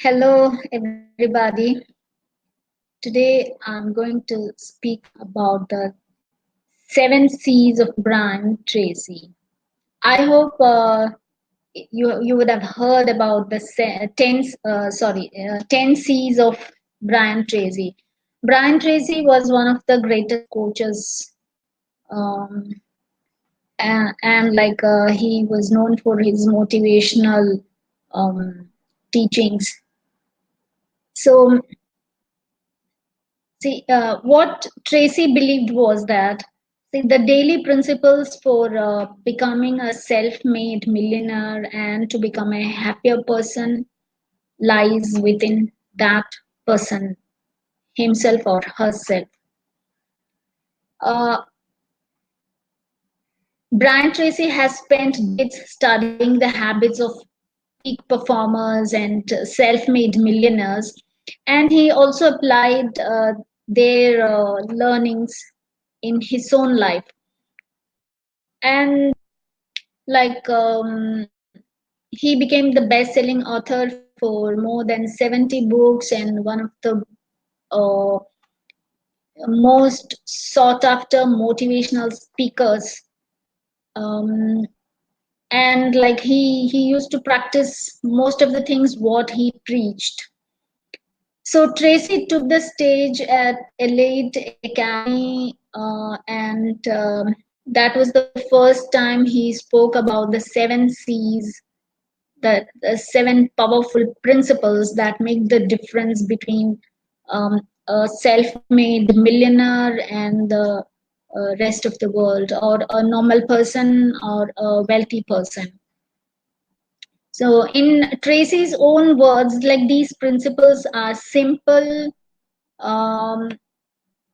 Hello, everybody. Today I'm going to speak about the seven C's of Brian Tracy. I hope you would have heard about the 10 C's of Brian Tracy. Brian Tracy was one of the greatest coaches, um, and he was known for his motivational teachings. So see, what Tracy believed was that the daily principles for becoming a self-made millionaire and to become a happier person lies within that person himself or herself. Uh, Brian Tracy has spent decades studying the habits of peak performers and self-made millionaires, and he also applied their learnings in his own life. And he became the best-selling author for more than 70 books and one of the uh, most sought-after motivational speakers. Um, and he used to practice most of the things what he preached. So Tracy took the stage at Elite Academy, and that was the first time he spoke about the seven C's, the seven powerful principles that make the difference between a self-made millionaire and the rest of the world, or a normal person or a wealthy person. So in Tracy's own words, like, these principles are simple, um,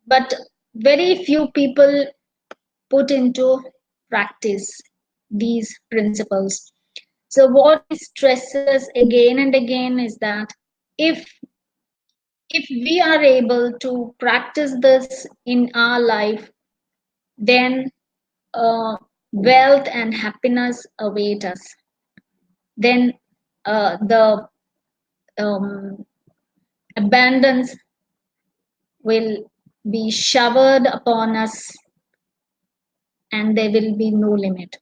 but very few people put into practice these principles. So what he stresses again and again is that if if we are able to practice this in our life, then wealth and happiness await us. Then the um, abundance will be showered upon us, and there will be no limit.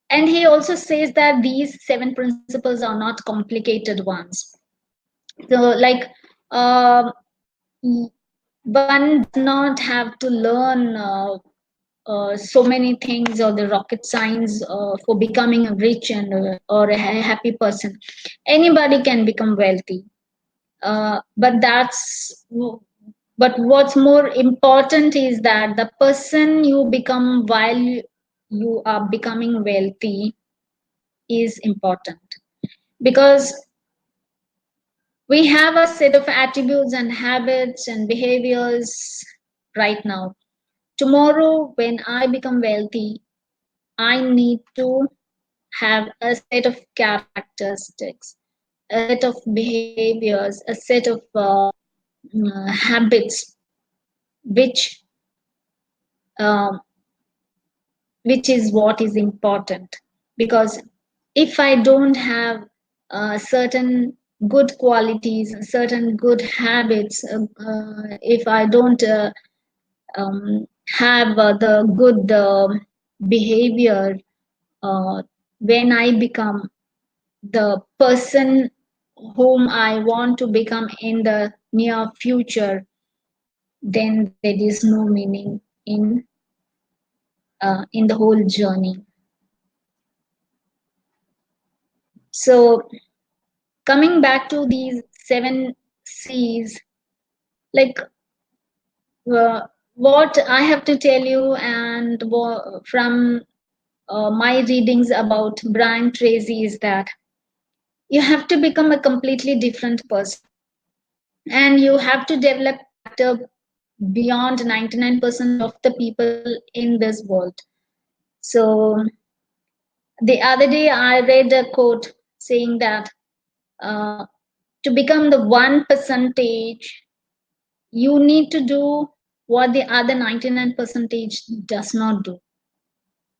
And he also says that these seven principles are not complicated ones. So, one does not have to learn so many things or the rocket science for becoming a rich and or a happy person. Anybody can become wealthy, but what's more important is that the person you become while you are becoming wealthy is important, because we have a set of attributes and habits and behaviors right now. Tomorrow, when I become wealthy, I need to have a set of characteristics, a set of behaviors, a set of habits, which um, which is what is important. Because if I don't have certain good qualities, certain good habits, if I don't have the good behavior, when I become the person whom I want to become in the near future, then there is no meaning in the whole journey. So coming back to these seven C's, like, what I have to tell you, and from my readings about Brian Tracy, is that you have to become a completely different person, and you have to develop character beyond 99% of the people in this world. So the other day I read a quote saying that uh, to become the 1%, you need to do what the other 99% does not do.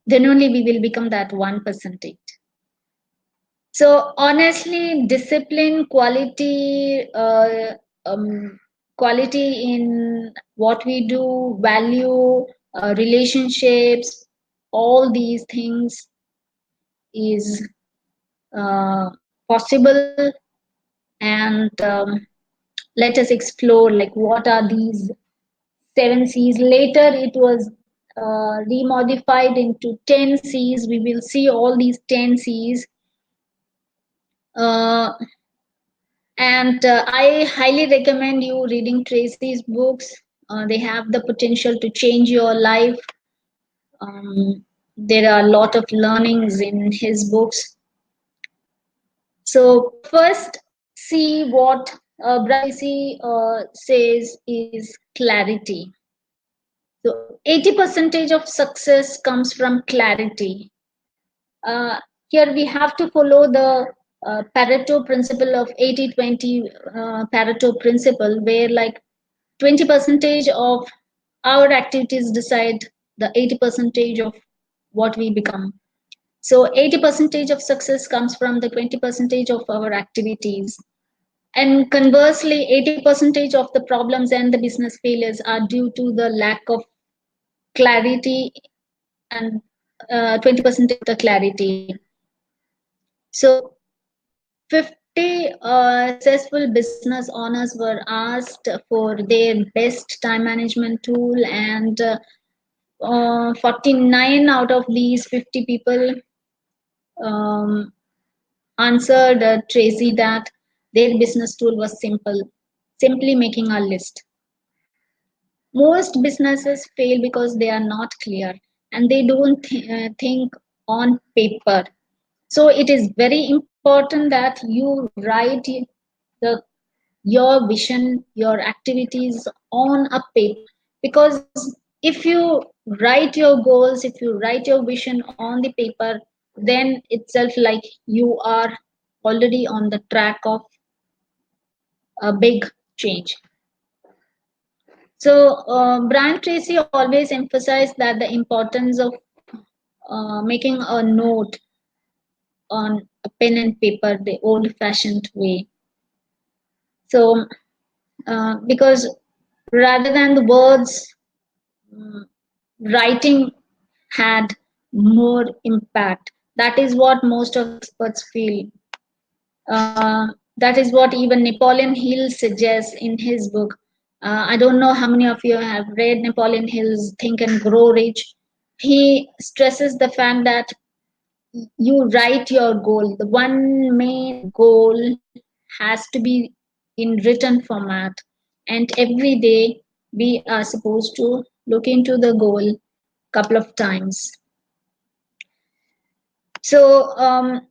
Then only we will become that 1%. So honestly, discipline, quality in what we do, value, relationships, all these things is possible. And let us explore like what are these seven C's. Later, it was remodified into 10 C's. We will see all these 10 C's. Uh, and I highly recommend you reading Tracy's books. They have the potential to change your life. There are a lot of learnings in his books. So first, see what Brian Tracy says is clarity. So 80% of success comes from clarity. Uh, Here we have to follow the Pareto principle of 80-20 Pareto principle, where like 20% of our activities decide the 80% of what we become. So 80% of success comes from the 20% of our activities. And conversely, 80% of the problems and the business failures are due to the lack of clarity, and 20% of the clarity. So 50 successful business owners were asked for their best time management tool, and 49 out of these 50 people um, answered Tracy that their business tool was simple, simply making a list. Most businesses fail because they are not clear and they don't think on paper. So it is very important that you write the your vision, your activities on a paper. Because if you write your goals, if you write your vision on the paper, then itself like you are already on the track of a big change. So Brian Tracy always emphasized that the importance of making a note on a pen and paper the old fashioned way. So because rather than the words, mm, writing had more impact. That is what most of the experts feel. That is what even Napoleon Hill suggests in his book. I don't know how many of you have read Napoleon Hill's Think and Grow Rich. He stresses the fact that you write your goal. The one main goal has to be in written format, and every day we are supposed to look into the goal couple of times. So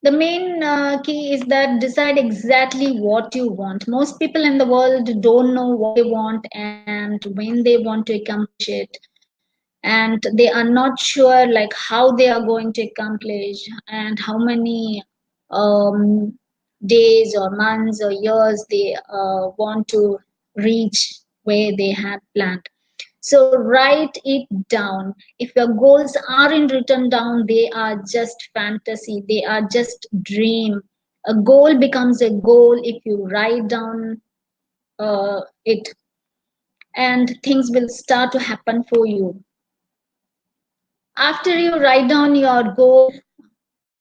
the main key is that decide exactly what you want. Most people in the world don't know what they want and when they want to accomplish it, and they are not sure like how they are going to accomplish and how many um, days or months or years they want to reach where they had planned. So write it down. If your goals aren't written down, they are just fantasy, they are just dream. A goal becomes a goal if you write down it, and things will start to happen for you. After you write down your goal,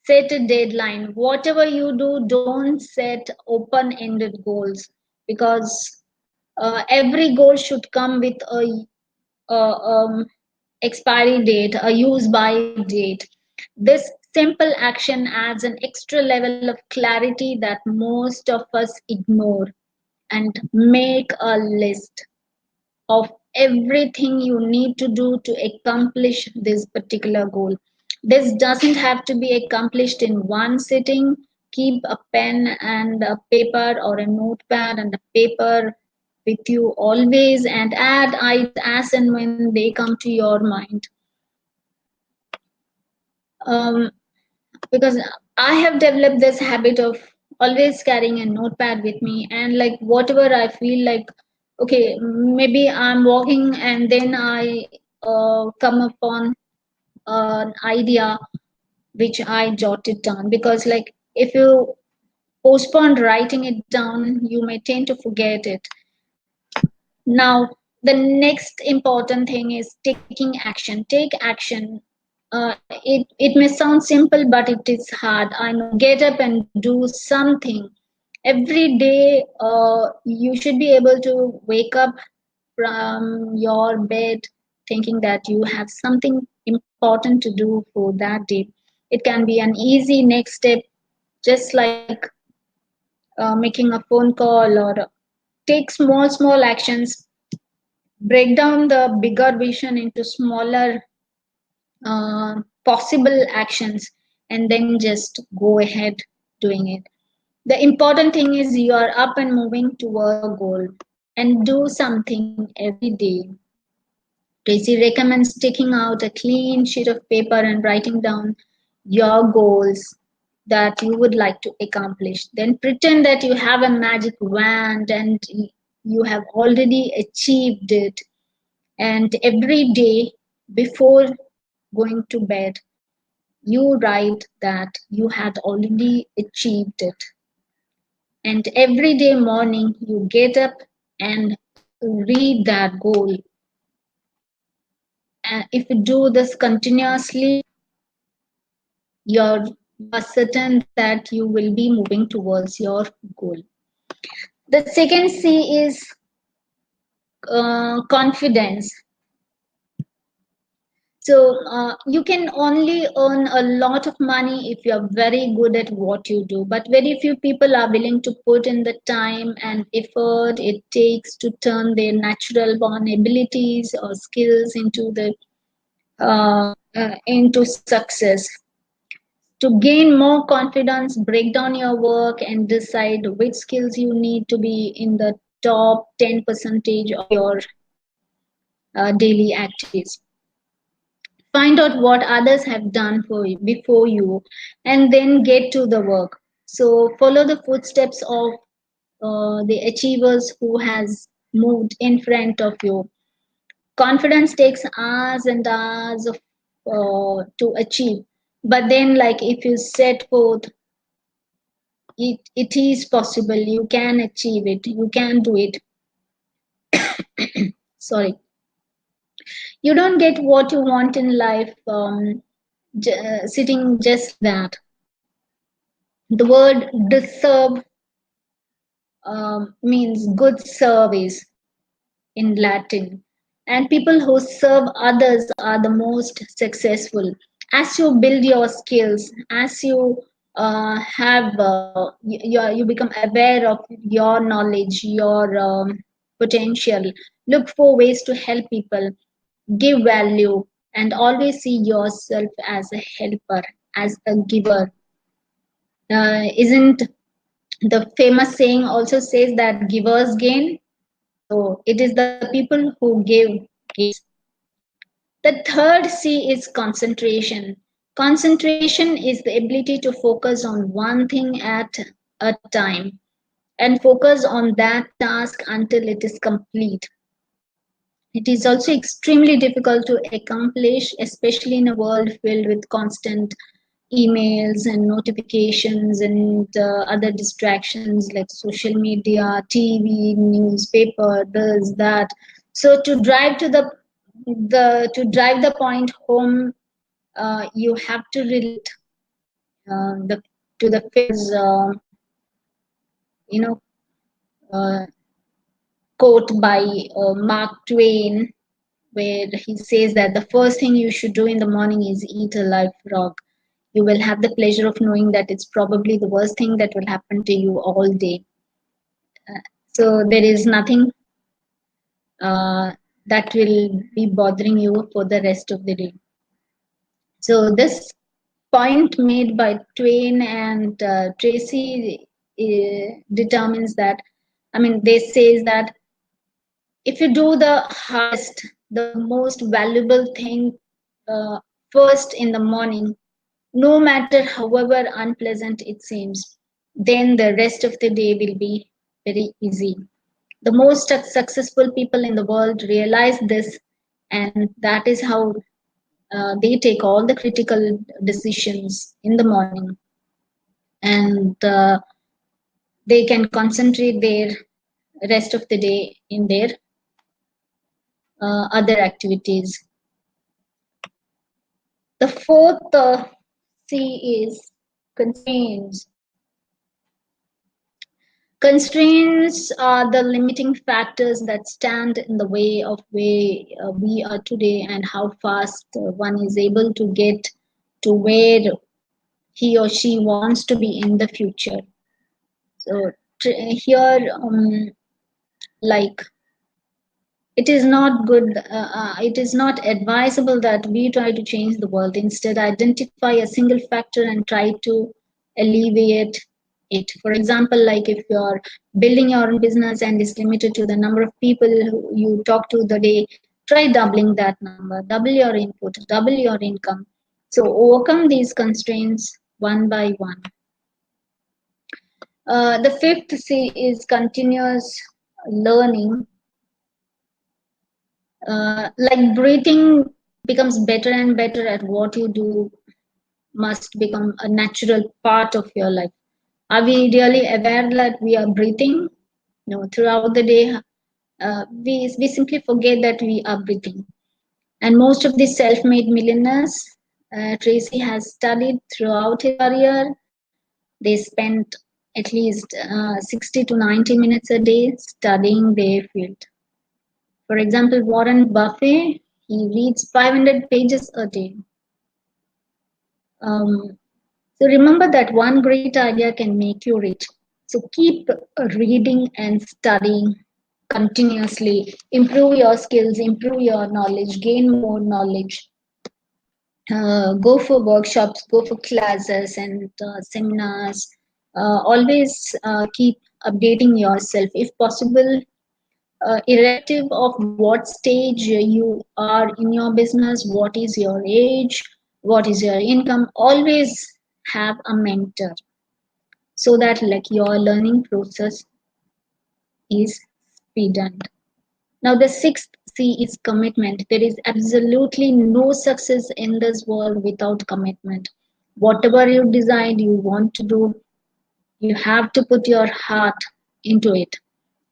set a deadline. Whatever you do, don't set open ended goals, because every goal should come with a expiry date, a use by date. This simple action adds an extra level of clarity that most of us ignore. And make a list of everything you need to do to accomplish this particular goal. This doesn't have to be accomplished in one sitting. Keep a pen and a paper, or a notepad and a paper with you always, and add ideas as and when they come to your mind. Um, because I have developed this habit of always carrying a notepad with me, and like whatever I feel like, okay, maybe I'm walking and then I come upon an idea, which I jotted down, because like if you postpone writing it down, you may tend to forget it. Now, the next important thing is taking action. Take action. It may sound simple, but it is hard. I know. Get up and do something. Every day, you should be able to wake up from your bed thinking that you have something important to do for that day. It can be an easy next step, just like making a phone call, or take small actions. Break down the bigger vision into smaller possible actions, and then just go ahead doing it. The important thing is you are up and moving towards your goal, and do something every day. Tracy recommends taking out a clean sheet of paper and writing down your goals that you would like to accomplish. Then pretend that you have a magic wand and you have already achieved it. And every day before going to bed, you write that you had already achieved it. And every day morning, you get up and read that goal. And if you do this continuously, you are certain that you will be moving towards your goal. The second C is confidence. So you can only earn a lot of money if you are very good at what you do, but very few people are willing to put in the time and effort it takes to turn their natural born abilities or skills into success. To gain more confidence, break down your work and decide which skills you need to be in the top 10 percentage of your daily activities. Find out what others have done for you before you, and then get to the work. So follow the footsteps of the achievers who has moved in front of you. Confidence takes hours and hours of to achieve, but then like if you set forth, it is possible. You can achieve it. You can do it. Sorry. You don't get what you want in life sitting just like that. The word deserve means good service in Latin, and people who serve others are the most successful. As you build your skills, as you you become aware of your knowledge, your potential, look for ways to help people, give value, and always see yourself as a helper, as a giver. Isn't the famous saying also says that givers gain? So it is the people who give gains. The third C is concentration. Concentration is the ability to focus on one thing at a time and focus on that task until it is complete. It is also extremely difficult to accomplish, especially in a world filled with constant emails and notifications and other distractions like social media, TV, newspaper, this, that. So to drive the point home, you have to relate the to the famous you know uh, quote by Mark Twain, where he says that the first thing you should do in the morning is eat a live frog. You will have the pleasure of knowing that it's probably the worst thing that will happen to you all day. So there is nothing that will be bothering you for the rest of the day. So this point made by Twain and Tracy determines that, I mean, they says that if you do the hardest, the most valuable thing first in the morning, no matter however unpleasant it seems, then the rest of the day will be very easy. The most successful people in the world realize this, and that is how They take all the critical decisions in the morning, and they can concentrate their rest of the day in their other activities. The fourth C is constraints. Constraints are the limiting factors that stand in the way of where we are today and how fast one is able to get to where he or she wants to be in the future. So here, like it is not good, it is not advisable that we try to change the world. Instead, identify a single factor and try to alleviate it. For example, like if you're building your own business and is limited to the number of people who you talk to the day, try doubling that number, double your input, double your income. So overcome these constraints one by one. The fifth C is continuous learning. Like breathing becomes better and better at what you do must become a natural part of your life. Are we really aware that we are breathing? No, throughout the day, we simply forget that we are breathing. And most of the self-made millionaires, Tracy has studied throughout his career. They spent at least 60 to 90 minutes a day studying their field. For example, Warren Buffett, he reads 500 pages a day. Um, so remember that one great idea can make you rich. So keep reading and studying continuously. Improve your skills, improve your knowledge, gain more knowledge. Go for workshops, go for classes and seminars. Always keep updating yourself. If possible, irrespective of what stage you are in your business, what is your age, what is your income, always have a mentor so that like your learning process is speeded. Now the sixth C is commitment. There is absolutely no success in this world without commitment. Whatever you decide you want to do, you have to put your heart into it.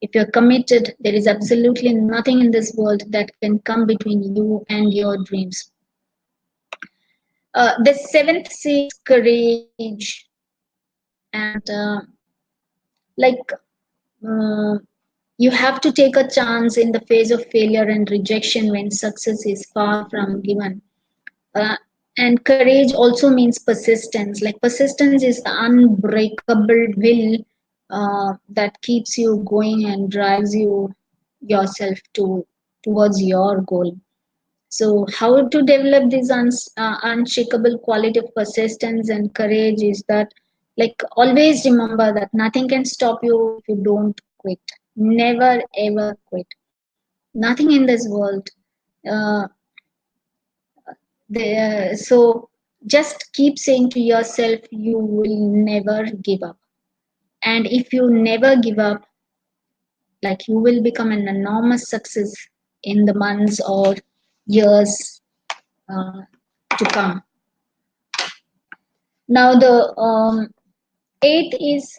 If you're committed, there is absolutely nothing in this world that can come between you and your dreams. The seventh C is courage. And like uh, you have to take a chance in the face of failure and rejection when success is far from given. Uh, and courage also means persistence. Like persistence is the unbreakable will that keeps you going and drives you yourself towards your goal. So how to develop this unshakable quality of persistence and courage is that like always remember that nothing can stop you if you don't quit. Never ever quit. Nothing in this world. Uh, so just keep saying to yourself you will never give up. And if you never give up, like you will become an enormous success in the months or years uh, to come. Now the eighth is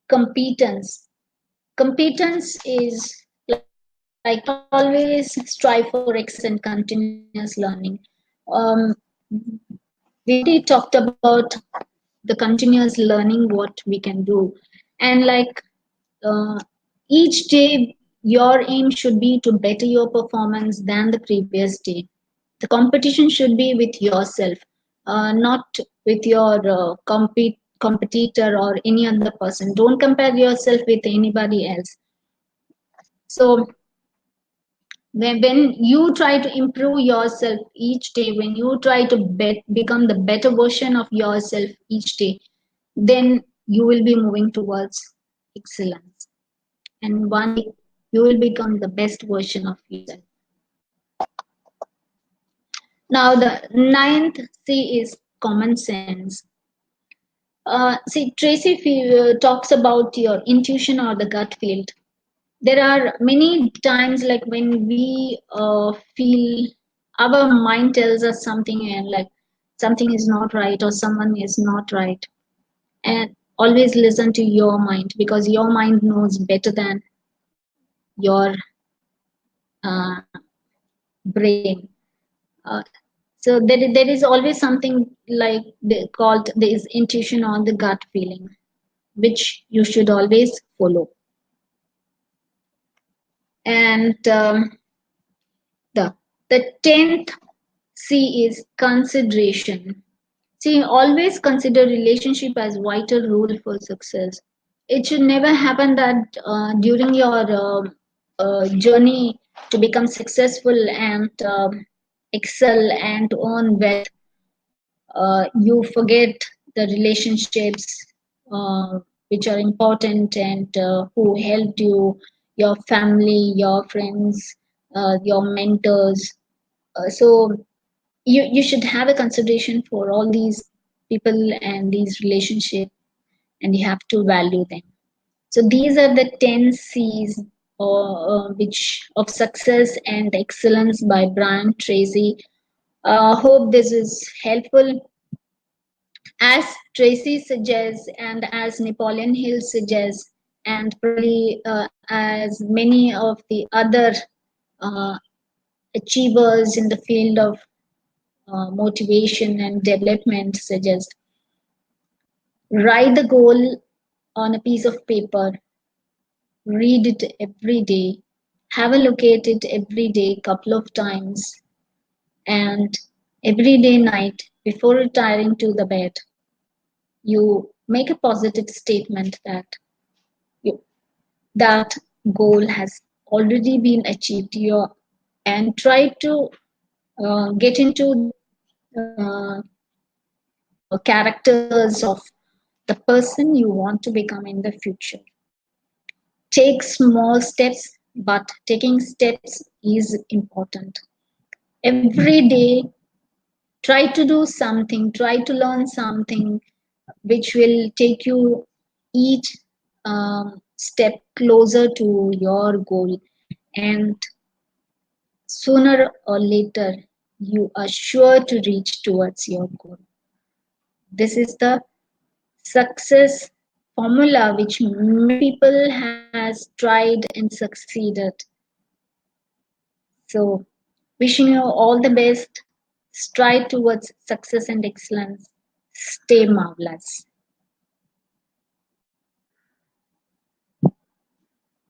competence. Competence is like always strive for excellence and continuous learning. Um, we already talked about the continuous learning what we can do, and like uh, each day your aim should be to better your performance than the previous day. The competition should be with yourself, not with your competitor or any other person. Don't compare yourself with anybody else. So when you try to improve yourself each day, when you try to become the better version of yourself each day, then you will be moving towards excellence, and one day you will become the best version of yourself. Now the ninth C is common sense. See, Tracy talks about your intuition or the gut feel. There are many times like when we feel our mind tells us something, and like something is not right or someone is not right. And always listen to your mind, because your mind knows better than your uh, brain. Uh, so there is always something like called there is intuition or the gut feeling, which you should always follow. And the the 10th C is consideration. See, always consider relationship as vital rule for success. It should never happen that during your journey to become successful and excel and earn wealth, you forget the relationships which are important and who helped you, your family, your friends, your mentors. So you should have a consideration for all these people and these relationships, and you have to value them. So these are the 10 C's which of success and excellence by Brian Tracy. Hope this is helpful. As Tracy suggests, and as Napoleon Hill suggests, and probably as many of the other uh, achievers in the field of motivation and development suggest, write the goal on a piece of paper, read it every day, have a look at it every day, couple of times, and every day night before retiring to the bed, you make a positive statement that you, that goal has already been achieved. You and try to get into uh, characters of the person you want to become in the future. Take small steps, but taking steps is important. Every day, try to do something, try to learn something which will take you each step closer to your goal. And sooner or later, you are sure to reach towards your goal. This is the success formula which many people has tried and succeeded. So wishing you all the best. Strive towards success and excellence. Stay marvelous.